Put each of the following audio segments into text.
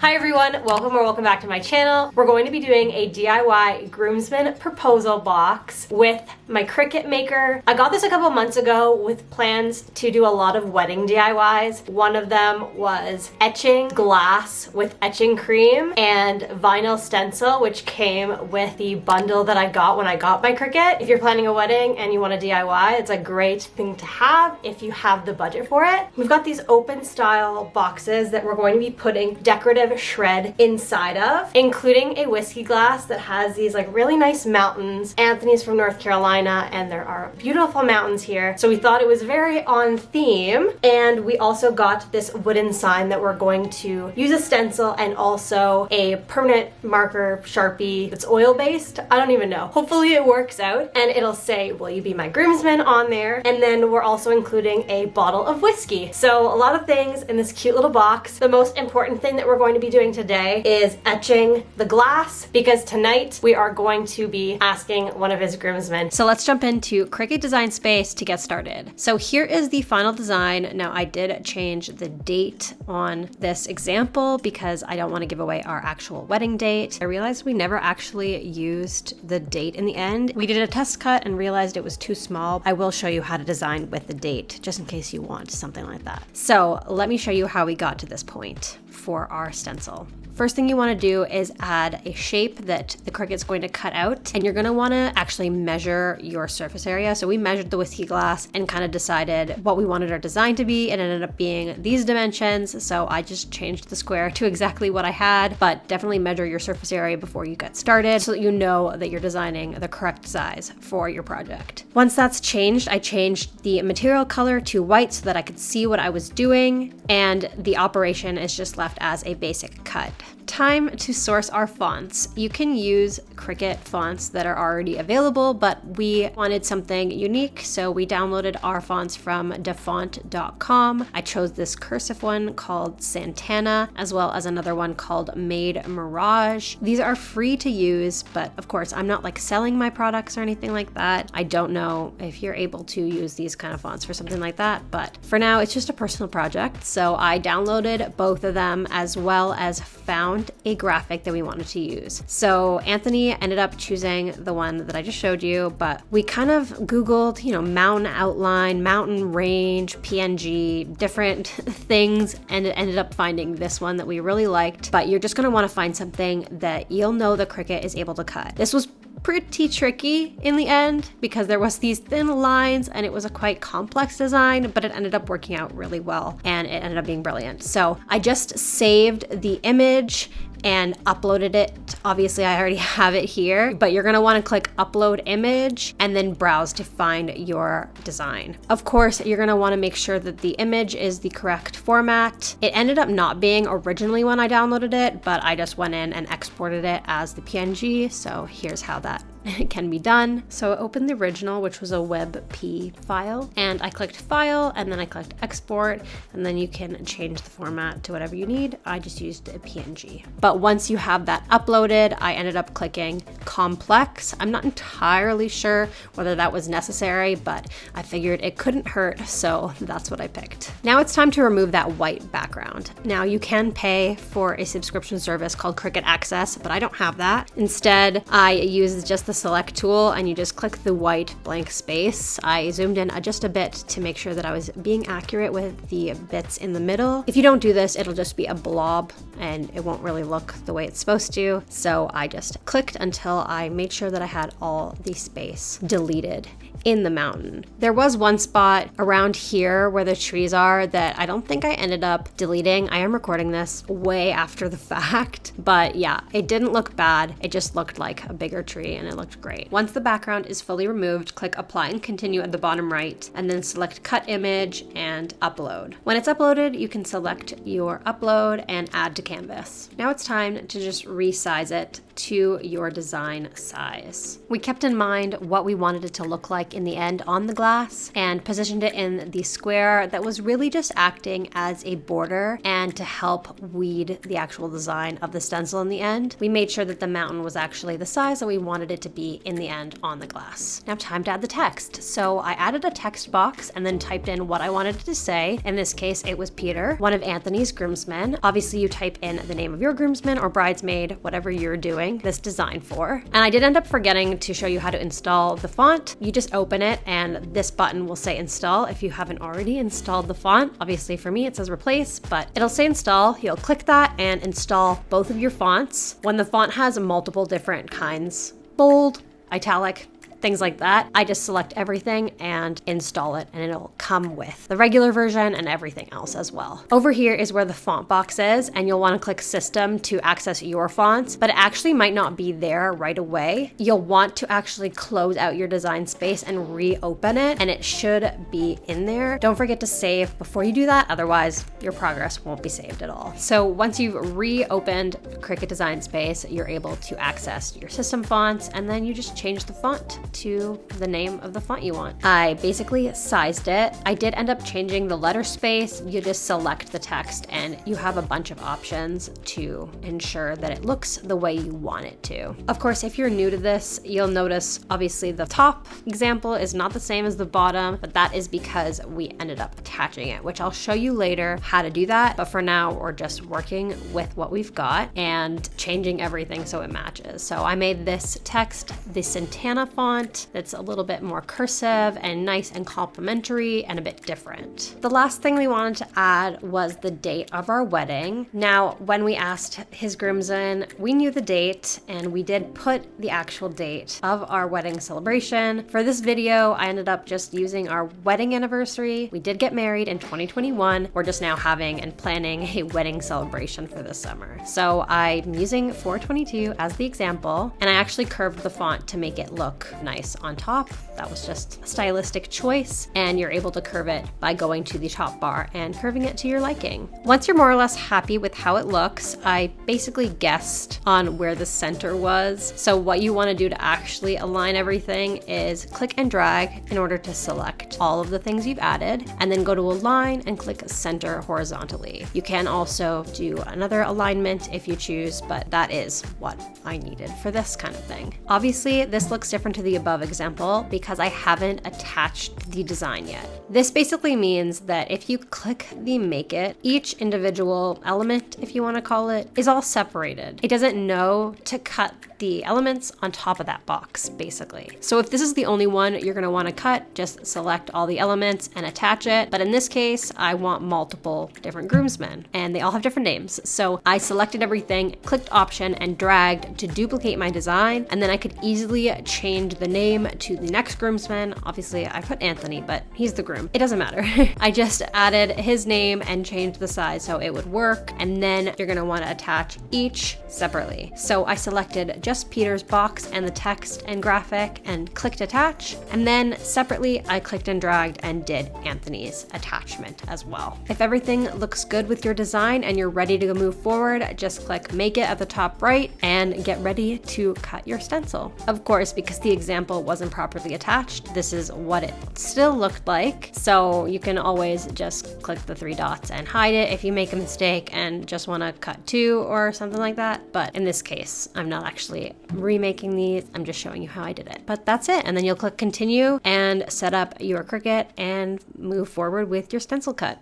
Hi everyone, welcome back to my channel. We're going to be doing a DIY groomsmen proposal box with my Cricut Maker. I got this a couple months ago with plans to do a lot of wedding DIYs. One of them was etching glass with etching cream and vinyl stencil, which came with the bundle that I got when I got my Cricut. If you're planning a wedding and you want to DIY, it's a great thing to have if you have the budget for it. We've got these open style boxes that we're going to be putting decorative shred inside of, including a whiskey glass that has these like really nice mountains. Anthony's from North Carolina and there are beautiful mountains here, so we thought it was very on theme. And we also got this wooden sign that we're going to use a stencil and also a permanent marker Sharpie that's oil based. I don't even know, hopefully it works out, and it'll say will you be my groomsman on there. And then we're also including a bottle of whiskey. So a lot of things in this cute little box. The most important thing that we're going to be doing today is etching the glass, because tonight we are going to be asking one of his groomsmen. So let's jump into Cricut Design Space to get started. So here is the final design. Now I did change the date on this example because I don't want to give away our actual wedding date. I realized we never actually used the date in the end. We did a test cut and realized it was too small. I will show you how to design with the date just in case you want something like that. So let me show you how we got to this point for our stencil. First thing you want to do is add a shape that the Cricut's going to cut out, and you're going to want to actually measure your surface area. So we measured the whiskey glass and kind of decided what we wanted our design to be. It ended up being these dimensions, so I just changed the square to exactly what I had, but definitely measure your surface area before you get started so that you know that you're designing the correct size for your project. Once that's changed, I changed the material color to white so that I could see what I was doing, and the operation is just left as a basic cut. Time to source our fonts. You can use Cricut fonts that are already available, but we wanted something unique, so we downloaded our fonts from dafont.com. I chose this cursive one called Santana, as well as another one called Made Mirage. These are free to use, but of course I'm not like selling my products or anything like that. I don't know if you're able to use these kind of fonts for something like that, but for now it's just a personal project. So I downloaded both of them as well as found a graphic that we wanted to use. So Anthony ended up choosing the one that I just showed you, but we kind of Googled, mountain outline, mountain range, PNG, different things, and it ended up finding this one that we really liked. But you're just going to want to find something that you'll know the Cricut is able to cut. This was pretty tricky in the end because there was these thin lines and it was a quite complex design, but it ended up working out really well and it ended up being brilliant. So I just saved the image and uploaded it. Obviously I already have it here, but you're gonna wanna click upload image and then browse to find your design. Of course, you're gonna wanna make sure that the image is the correct format. It ended up not being originally when I downloaded it, but I just went in and exported it as the PNG. So here's how that can be done. So I opened the original, which was a WebP file, and I clicked file and then I clicked export, and then you can change the format to whatever you need. I just used a PNG. But once you have that uploaded, I ended up clicking complex. I'm not entirely sure whether that was necessary, but I figured it couldn't hurt, so that's what I picked. Now it's time to remove that white background. Now you can pay for a subscription service called Cricut Access, but I don't have that. Instead, I use just the select tool and you just click the white blank space. I zoomed in just a bit to make sure that I was being accurate with the bits in the middle. If you don't do this, it'll just be a blob and it won't really look the way it's supposed to. So I just clicked until I made sure that I had all the space deleted in the mountain. There was one spot around here where the trees are that I don't think I ended up deleting. I am recording this way after the fact, but yeah, it didn't look bad. It just looked like a bigger tree and it looked great. Once the background is fully removed, click apply and continue at the bottom right, and then select cut image and upload. When it's uploaded, you can select your upload and add to canvas. Now it's time to just resize it to your design size. We kept in mind what we wanted it to look like in the end on the glass and positioned it in the square that was really just acting as a border and to help weed the actual design of the stencil in the end. We made sure that the mountain was actually the size that we wanted it to be in the end on the glass. Now time to add the text. So I added a text box and then typed in what I wanted it to say. In this case, it was Peter, one of Anthony's groomsmen. Obviously you type in the name of your groomsman or bridesmaid, whatever you're doing this design for. And I did end up forgetting to show you how to install the font. You just open it and this button will say install if you haven't already installed the font. Obviously for me it says replace, but it'll say install. You'll click that and install both of your fonts. When the font has multiple different kinds, bold, italic, things like that, I just select everything and install it, and it'll come with the regular version and everything else as well. Over here is where the font box is, and you'll want to click system to access your fonts, but it actually might not be there right away. You'll want to actually close out your design space and reopen it, and it should be in there. Don't forget to save before you do that, otherwise your progress won't be saved at all. So once you've reopened Cricut Design Space, you're able to access your system fonts, and then you just change the font to the name of the font you want. I basically sized it. I did end up changing the letter space. You just select the text and you have a bunch of options to ensure that it looks the way you want it to. Of course, if you're new to this, you'll notice obviously the top example is not the same as the bottom, but that is because we ended up attaching it, which I'll show you later how to do that. But for now, we're just working with what we've got and changing everything so it matches. So I made this text the Santana font that's a little bit more cursive and nice and complimentary and a bit different. The last thing we wanted to add was the date of our wedding. Now, when we asked his groomsmen, we knew the date and we did put the actual date of our wedding celebration. For this video, I ended up just using our wedding anniversary. We did get married in 2021. We're just now having and planning a wedding celebration for this summer. So I'm using 422 as the example, and I actually curved the font to make it look nice on top. That was just a stylistic choice, and you're able to curve it by going to the top bar and curving it to your liking. Once you're more or less happy with how it looks, I basically guessed on where the center was. So what you want to do to actually align everything is click and drag in order to select all of the things you've added, and then go to align and click center horizontally. You can also do another alignment if you choose, but that is what I needed for this kind of thing. Obviously, this looks different to the above example because I haven't attached the design yet. This basically means that if you click the make it, each individual element, if you want to call it, is all separated. It doesn't know to cut the elements on top of that box, basically. So if this is the only one you're going to want to cut, just select all the elements and attach it. But in this case, I want multiple different groomsmen and they all have different names. So I selected everything, clicked option and dragged to duplicate my design, and then I could easily change the name to the next groomsman. Obviously I put Anthony, but he's the groom. It doesn't matter. I just added his name and changed the size so it would work. And then you're going to want to attach each separately. So I selected just Peter's box and the text and graphic and clicked attach. And then separately, I clicked and dragged and did Anthony's attachment as well. If everything looks good with your design and you're ready to move forward, just click make it at the top right and get ready to cut your stencil. Of course, because the example wasn't properly attached, this is what it still looked like. So you can always just click the three dots and hide it if you make a mistake and just want to cut two or something like that. But in this case, I'm not actually remaking these, I'm just showing you how I did it. But that's it, and then you'll click continue and set up your Cricut and move forward with your stencil cut.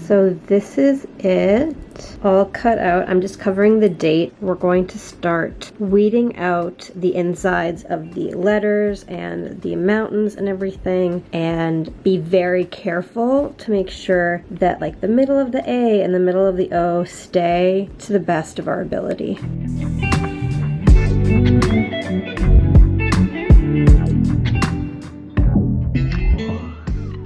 So this is it, all cut out. I'm just covering the date. We're going to start weeding out the insides of the letters and the mountains and everything, and be very careful to make sure that like the middle of the A and the middle of the O stay to the best of our ability.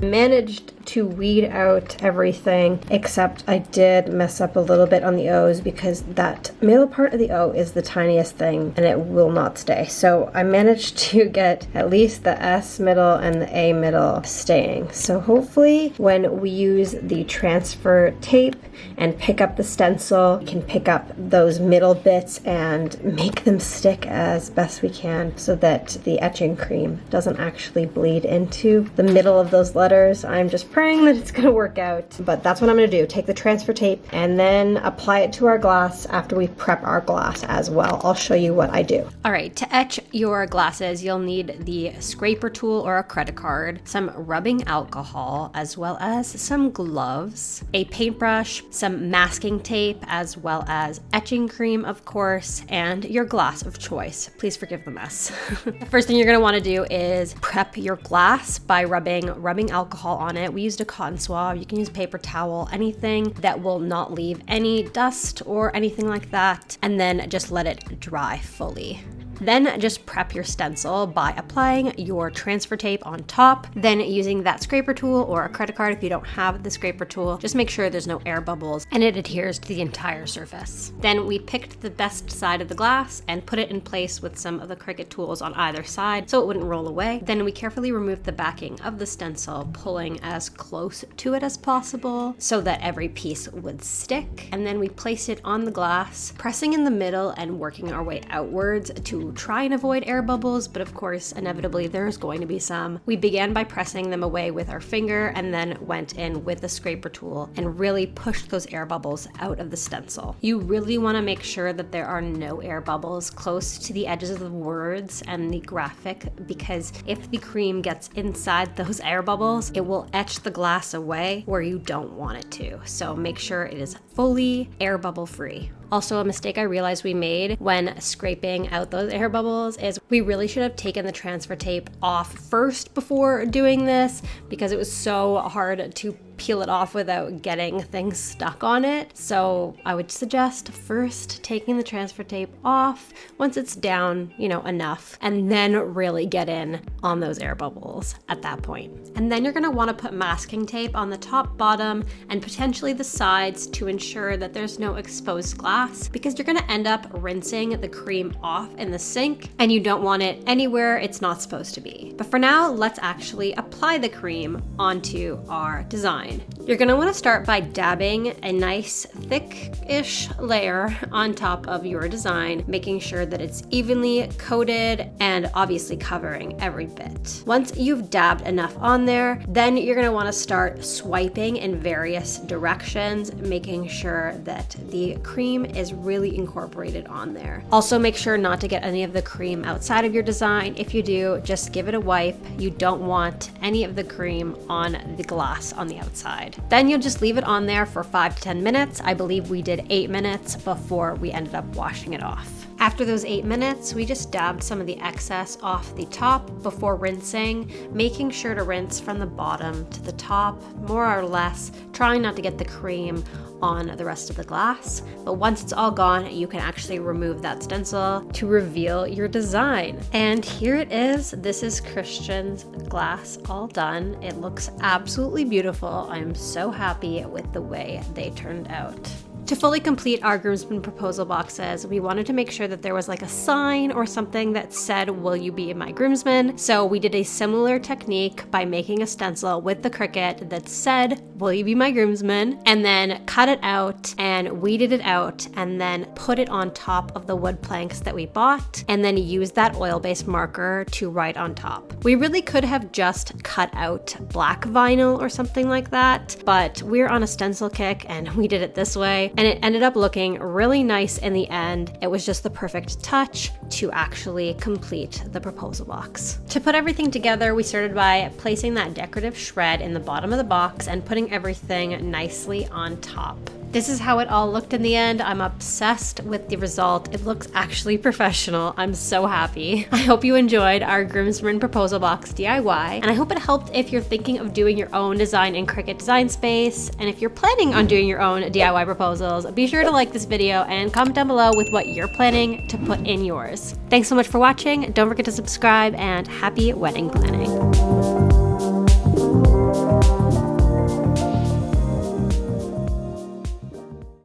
Managed to weed out everything, except I did mess up a little bit on the O's because that middle part of the O is the tiniest thing and it will not stay. So I managed to get at least the S middle and the A middle staying. So hopefully when we use the transfer tape and pick up the stencil, we can pick up those middle bits and make them stick as best we can so that the etching cream doesn't actually bleed into the middle of those letters. I'm just praying that it's gonna work out, but that's what I'm gonna do. Take the transfer tape and then apply it to our glass after we prep our glass as well. I'll show you what I do. All right, to etch your glasses, you'll need the scraper tool or a credit card, some rubbing alcohol, as well as some gloves, a paintbrush, some masking tape, as well as etching cream, of course, and your glass of choice. Please forgive the mess. The first thing you're gonna wanna do is prep your glass by rubbing alcohol on it. We used a cotton swab. You can use paper towel, anything that will not leave any dust or anything like that, and then just let it dry fully. Then just prep your stencil by applying your transfer tape on top, then using that scraper tool or a credit card if you don't have the scraper tool. Just make sure there's no air bubbles and it adheres to the entire surface. Then we picked the best side of the glass and put it in place with some of the Cricut tools on either side so it wouldn't roll away. Then we carefully removed the backing of the stencil, pulling as close to it as possible so that every piece would stick. And then we placed it on the glass, pressing in the middle and working our way outwards to try and avoid air bubbles, but of course, inevitably, there's going to be some. We began by pressing them away with our finger and then went in with the scraper tool and really pushed those air bubbles out of the stencil. You really want to make sure that there are no air bubbles close to the edges of the words and the graphic, because if the cream gets inside those air bubbles, it will etch the glass away where you don't want it to. So make sure it is fully air bubble free. Also, a mistake I realized we made when scraping out those air bubbles is we really should have taken the transfer tape off first before doing this, because it was so hard to peel it off without getting things stuck on it. So I would suggest first taking the transfer tape off once it's down, enough, and then really get in on those air bubbles at that point. And then you're gonna wanna put masking tape on the top, bottom, and potentially the sides to ensure that there's no exposed glass, because you're gonna end up rinsing the cream off in the sink and you don't want it anywhere it's not supposed to be. But for now, let's actually apply the cream onto our design. You're gonna wanna start by dabbing a nice thick-ish layer on top of your design, making sure that it's evenly coated and obviously covering every bit. Once you've dabbed enough on there, then you're gonna wanna start swiping in various directions, making sure that the cream is really incorporated on there. Also, make sure not to get any of the cream outside of your design. If you do, just give it a wipe. You don't want any of the cream on the glass on the outside. Then you'll just leave it on there for 5 to 10 minutes. I believe we did 8 minutes before we ended up washing it off. After those 8 minutes, we just dabbed some of the excess off the top before rinsing, making sure to rinse from the bottom to the top, more or less, trying not to get the cream on the rest of the glass. But once it's all gone, you can actually remove that stencil to reveal your design. And here it is. This is Christian's glass all done. It looks absolutely beautiful. I'm so happy with the way they turned out. To fully complete our groomsmen proposal boxes, we wanted to make sure that there was like a sign or something that said, "Will you be my groomsman?" So we did a similar technique by making a stencil with the Cricut that said, "Will you be my groomsman?" and then cut it out and weeded it out and then put it on top of the wood planks that we bought, and then use that oil-based marker to write on top. We really could have just cut out black vinyl or something like that, but we're on a stencil kick and we did it this way. And it ended up looking really nice in the end. It was just the perfect touch to actually complete the proposal box. To put everything together, we started by placing that decorative shred in the bottom of the box and putting everything nicely on top. This is how it all looked in the end. I'm obsessed with the result. It looks actually professional. I'm so happy. I hope you enjoyed our Groomsmen proposal box DIY, and I hope it helped if you're thinking of doing your own design in Cricut Design Space. And if you're planning on doing your own DIY proposals, be sure to like this video and comment down below with what you're planning to put in yours. Thanks so much for watching. Don't forget to subscribe, and happy wedding planning.